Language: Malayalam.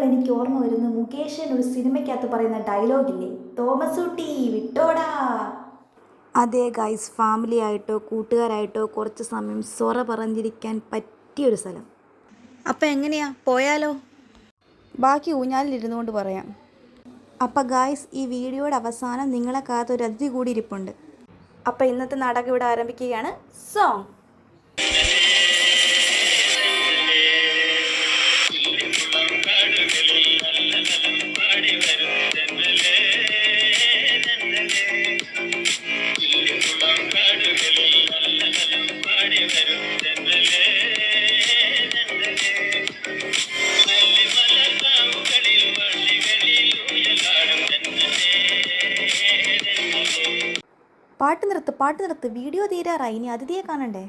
എനിക്ക് ഓർമ്മ വരുന്നു മുകേഷൻ ഒരു സിനിമയ്ക്കകത്ത് പറയുന്ന ഡയലോഗില്ലേ, തോമസൂട്ടി വിട്ടോടാ. അതെ ഗൈസ്, ഫാമിലി ആയിട്ടോ കൂട്ടുകാരായിട്ടോ കുറച്ച് സമയം സൊറ പറഞ്ഞിരിക്കാൻ പറ്റിയൊരു സ്ഥലം. അപ്പം എങ്ങനെയാ, പോയാലോ? ബാക്കി ഊഞ്ഞാലിലിരുന്നു കൊണ്ട് പറയാം. അപ്പം ഗായ്സ്, ഈ വീഡിയോയുടെ അവസാനം നിങ്ങളെ കാത്തൊരു അതിഥി കൂടി ഇരിപ്പുണ്ട്. അപ്പം ഇന്നത്തെ നാടകം ഇവിടെ ആരംഭിക്കുകയാണ്. സോങ്. പാട്ട് നിർത്ത്, വീഡിയോ തീരാറായി, ഇനി അതിഥിയെ കാണണ്ടേ?